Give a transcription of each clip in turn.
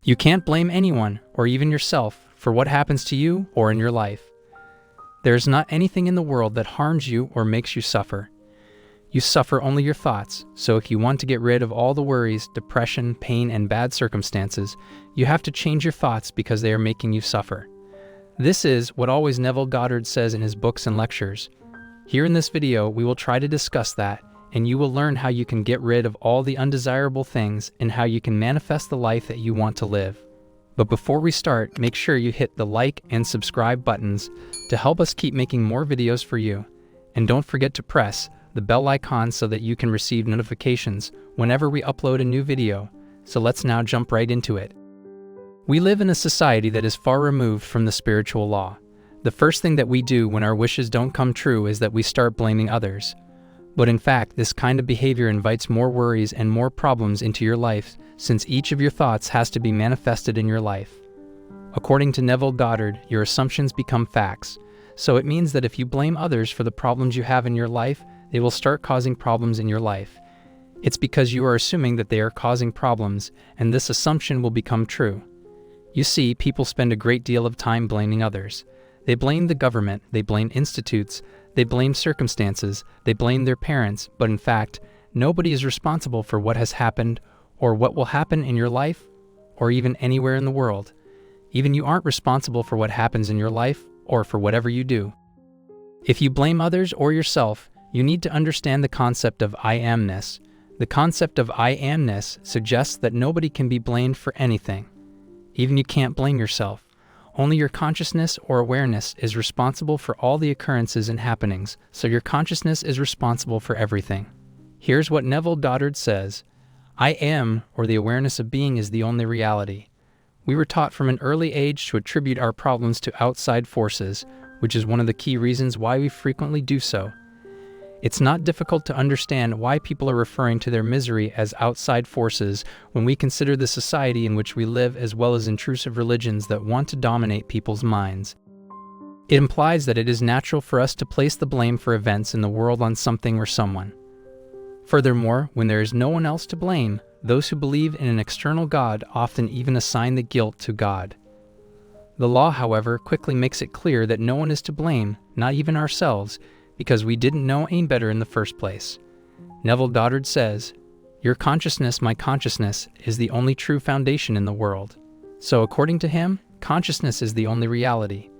You can't blame anyone, or even yourself, for what happens to you or in your life. There is not anything in the world that harms you or makes you suffer. You suffer only your thoughts, so if you want to get rid of all the worries, depression, pain, and bad circumstances, you have to change your thoughts because they are making you suffer. This is what always Neville Goddard says in his books and lectures. Here in this video, we will try to discuss that, and you will learn how you can get rid of all the undesirable things and how you can manifest the life that you want to live. But before we start, make sure you hit the like and subscribe buttons to help us keep making more videos for you. And don't forget to press the bell icon so that you can receive notifications whenever we upload a new video. So let's now jump right into it. We live in a society that is far removed from the spiritual law. The first thing that we do when our wishes don't come true is that we start blaming others. But in fact, this kind of behavior invites more worries and more problems into your life, since each of your thoughts has to be manifested in your life. According to Neville Goddard, your assumptions become facts. So it means that if you blame others for the problems you have in your life, they will start causing problems in your life. It's because you are assuming that they are causing problems, and this assumption will become true. You see, people spend a great deal of time blaming others. They blame the government, they blame institutes, they blame circumstances, they blame their parents, but in fact, nobody is responsible for what has happened or what will happen in your life or even anywhere in the world. Even you aren't responsible for what happens in your life or for whatever you do. If you blame others or yourself, you need to understand the concept of I amness. The concept of I amness suggests that nobody can be blamed for anything. Even you can't blame yourself. Only your consciousness or awareness is responsible for all the occurrences and happenings, so your consciousness is responsible for everything. Here's what Neville Goddard says: I am, or the awareness of being, is the only reality. We were taught from an early age to attribute our problems to outside forces, which is one of the key reasons why we frequently do so. It's not difficult to understand why people are referring to their misery as outside forces when we consider the society in which we live, as well as intrusive religions that want to dominate people's minds. It implies that it is natural for us to place the blame for events in the world on something or someone. Furthermore, when there is no one else to blame, those who believe in an external God often even assign the guilt to God. The law, however, quickly makes it clear that no one is to blame, not even ourselves, because we didn't know any better in the first place. Neville Goddard says, "Your consciousness, my consciousness, is the only true foundation in the world." So according to him, consciousness is the only reality.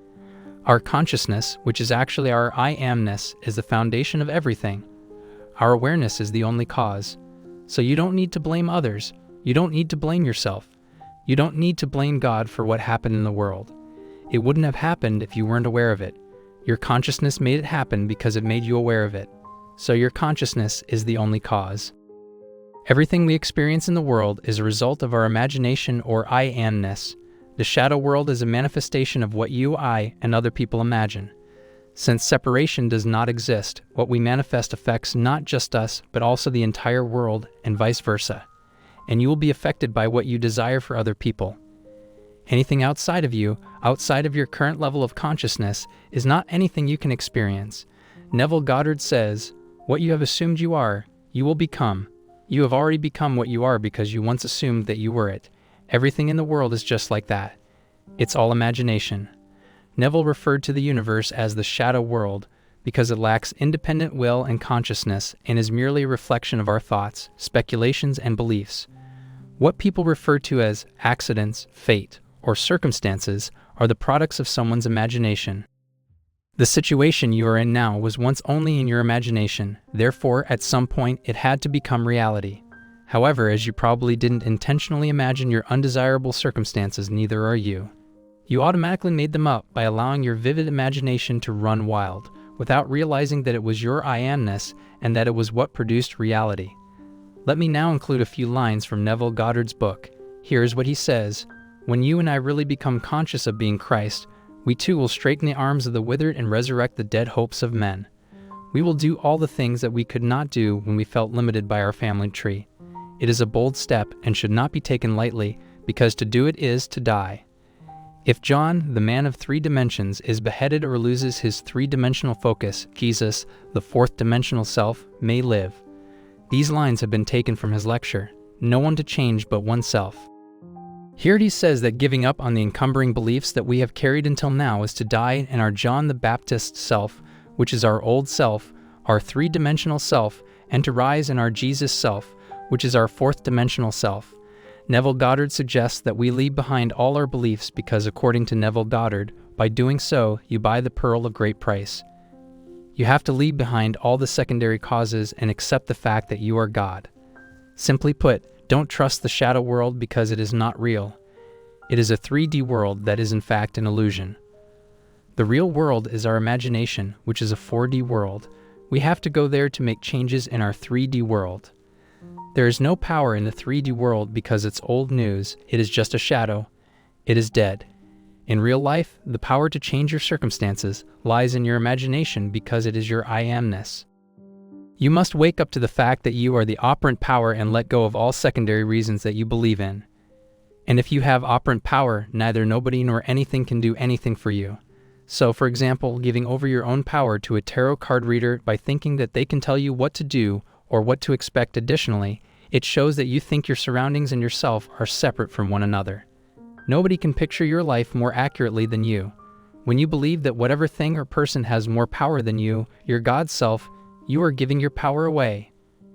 Our consciousness, which is actually our I amness, is the foundation of everything. Our awareness is the only cause. So you don't need to blame others. You don't need to blame yourself. You don't need to blame God for what happened in the world. It wouldn't have happened if you weren't aware of it. Your consciousness made it happen because it made you aware of it. So your consciousness is the only cause. Everything we experience in the world is a result of our imagination or I amness. The shadow world is a manifestation of what you, I, and other people imagine. Since separation does not exist, what we manifest affects not just us, but also the entire world, and vice versa. And you will be affected by what you desire for other people. Anything outside of you, outside of your current level of consciousness, is not anything you can experience. Neville Goddard says, "What you have assumed you are, you will become. You have already become what you are because you once assumed that you were it. Everything in the world is just like that. It's all imagination." Neville referred to the universe as the shadow world because it lacks independent will and consciousness and is merely a reflection of our thoughts, speculations, and beliefs. What people refer to as accidents, fate, or circumstances are the products of someone's imagination. The situation you are in now was once only in your imagination, therefore at some point it had to become reality. However, as you probably didn't intentionally imagine your undesirable circumstances, neither are you. You automatically made them up by allowing your vivid imagination to run wild, without realizing that it was your I amness and that it was what produced reality. Let me now include a few lines from Neville Goddard's book. Here's what he says: "When you and I really become conscious of being Christ, we too will straighten the arms of the withered and resurrect the dead hopes of men. We will do all the things that we could not do when we felt limited by our family tree. It is a bold step and should not be taken lightly, because to do it is to die. If John, the man of 3 dimensions, is beheaded or loses his 3-dimensional focus, Jesus, the 4th-dimensional self, may live." These lines have been taken from his lecture, "No One to Change But Oneself." Here he says that giving up on the encumbering beliefs that we have carried until now is to die in our John the Baptist self, which is our old self, our three-dimensional self, and to rise in our Jesus self, which is our fourth-dimensional self. Neville Goddard suggests that we leave behind all our beliefs because, according to Neville Goddard, by doing so, you buy the pearl of great price. You have to leave behind all the secondary causes and accept the fact that you are God. Simply put, don't trust the shadow world because it is not real. It is a 3D world that is in fact an illusion. The real world is our imagination, which is a 4D world. We have to go there to make changes in our 3D world. There is no power in the 3D world because it's old news. It is just a shadow. It is dead. In real life, the power to change your circumstances lies in your imagination because it is your I amness. You must wake up to the fact that you are the operant power and let go of all secondary reasons that you believe in. And if you have operant power, neither nobody nor anything can do anything for you. So, for example, giving over your own power to a tarot card reader by thinking that they can tell you what to do or what to expect additionally, it shows that you think your surroundings and yourself are separate from one another. Nobody can picture your life more accurately than you. When you believe that whatever thing or person has more power than you, your God self, you are giving your power away.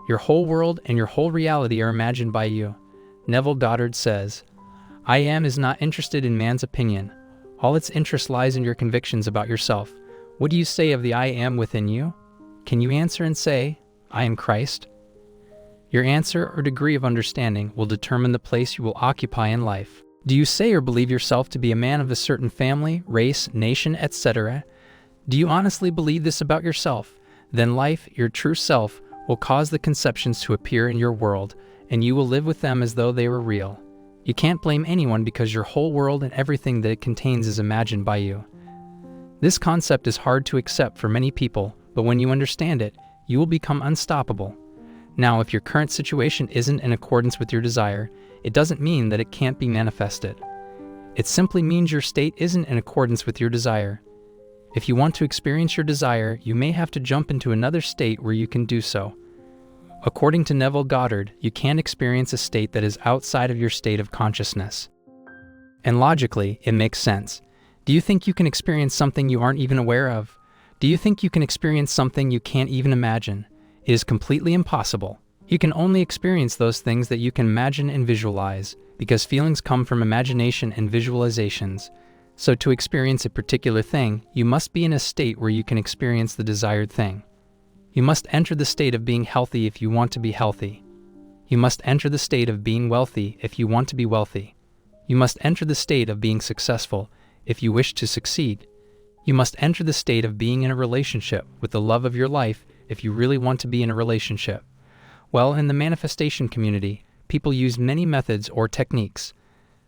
Your whole world and your whole reality are imagined by you. Neville Goddard says, I am is not interested in man's opinion. All its interest lies in your convictions about yourself. What do you say of the I am within you? Can you answer and say, I am Christ? Your answer or degree of understanding will determine the place you will occupy in life. Do you say or believe yourself to be a man of a certain family, race, nation, etc.? Do you honestly believe this about yourself? Then life, your true self, will cause the conceptions to appear in your world, and you will live with them as though they were real. You can't blame anyone because your whole world and everything that it contains is imagined by you. This concept is hard to accept for many people, but when you understand it, you will become unstoppable. Now, if your current situation isn't in accordance with your desire, it doesn't mean that it can't be manifested. It simply means your state isn't in accordance with your desire. If you want to experience your desire, you may have to jump into another state where you can do so. According to Neville Goddard, you can't experience a state that is outside of your state of consciousness. And logically, it makes sense. Do you think you can experience something you aren't even aware of? Do you think you can experience something you can't even imagine? It is completely impossible. You can only experience those things that you can imagine and visualize, because feelings come from imagination and visualizations. So to experience a particular thing, you must be in a state where you can experience the desired thing. You must enter the state of being healthy if you want to be healthy. You must enter the state of being wealthy if you want to be wealthy. You must enter the state of being successful if you wish to succeed. You must enter the state of being in a relationship with the love of your life if you really want to be in a relationship. Well, in the manifestation community, people use many methods or techniques.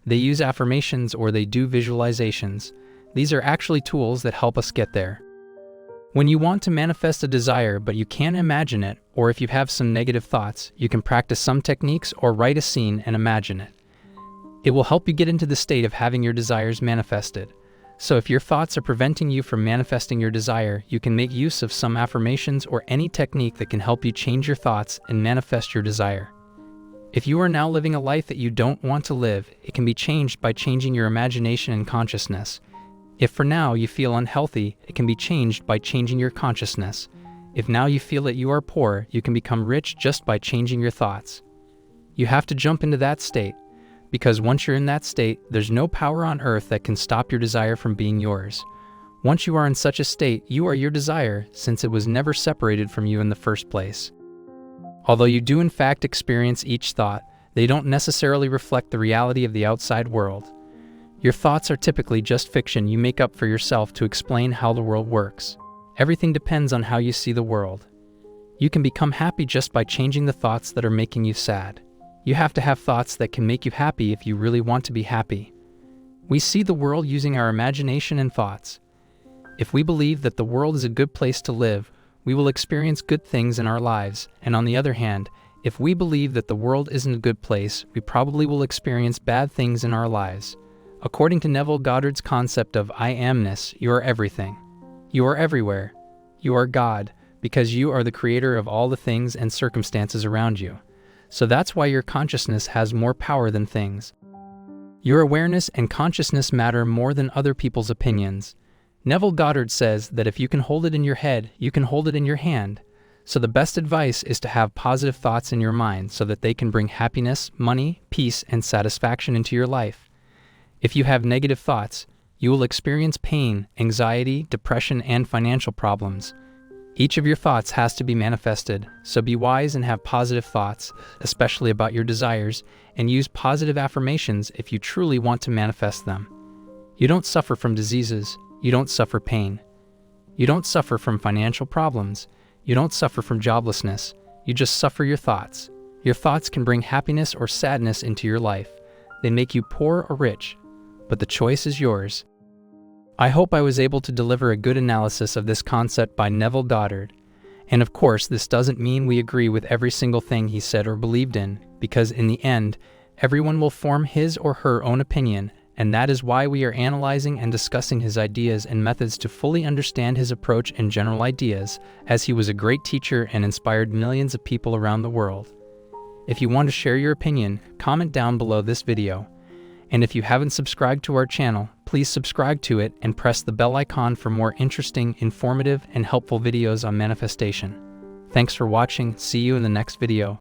They use affirmations or they do visualizations. These are actually tools that help us get there. When you want to manifest a desire but you can't imagine it, or if you have some negative thoughts, you can practice some techniques or write a scene and imagine it. It will help you get into the state of having your desires manifested. So if your thoughts are preventing you from manifesting your desire, you can make use of some affirmations or any technique that can help you change your thoughts and manifest your desire. If you are now living a life that you don't want to live, it can be changed by changing your imagination and consciousness. If for now you feel unhealthy, it can be changed by changing your consciousness. If now you feel that you are poor, you can become rich just by changing your thoughts. You have to jump into that state, because once you're in that state, there's no power on earth that can stop your desire from being yours. Once you are in such a state, you are your desire, since it was never separated from you in the first place. Although you do in fact experience each thought, they don't necessarily reflect the reality of the outside world. Your thoughts are typically just fiction you make up for yourself to explain how the world works. Everything depends on how you see the world. You can become happy just by changing the thoughts that are making you sad. You have to have thoughts that can make you happy if you really want to be happy. We see the world using our imagination and thoughts. If we believe that the world is a good place to live, we will experience good things in our lives, and on the other hand, if we believe that the world isn't a good place, we probably will experience bad things in our lives. According to Neville Goddard's concept of I amness, you are everything. You are everywhere. You are God, because you are the creator of all the things and circumstances around you. So that's why your consciousness has more power than things. Your awareness and consciousness matter more than other people's opinions. Neville Goddard says that if you can hold it in your head, you can hold it in your hand. So the best advice is to have positive thoughts in your mind so that they can bring happiness, money, peace, and satisfaction into your life. If you have negative thoughts, you will experience pain, anxiety, depression, and financial problems. Each of your thoughts has to be manifested, so be wise and have positive thoughts, especially about your desires, and use positive affirmations if you truly want to manifest them. You don't suffer from diseases. You don't suffer pain. You don't suffer from financial problems. You don't suffer from joblessness. You just suffer your thoughts. Your thoughts can bring happiness or sadness into your life. They make you poor or rich, but the choice is yours. I hope I was able to deliver a good analysis of this concept by Neville Goddard. And of course, this doesn't mean we agree with every single thing he said or believed in, because in the end, everyone will form his or her own opinion, and that is why we are analyzing and discussing his ideas and methods to fully understand his approach and general ideas, as he was a great teacher and inspired millions of people around the world. If you want to share your opinion, comment down below this video. And if you haven't subscribed to our channel, please subscribe to it and press the bell icon for more interesting, informative, and helpful videos on manifestation. Thanks for watching. See you in the next video.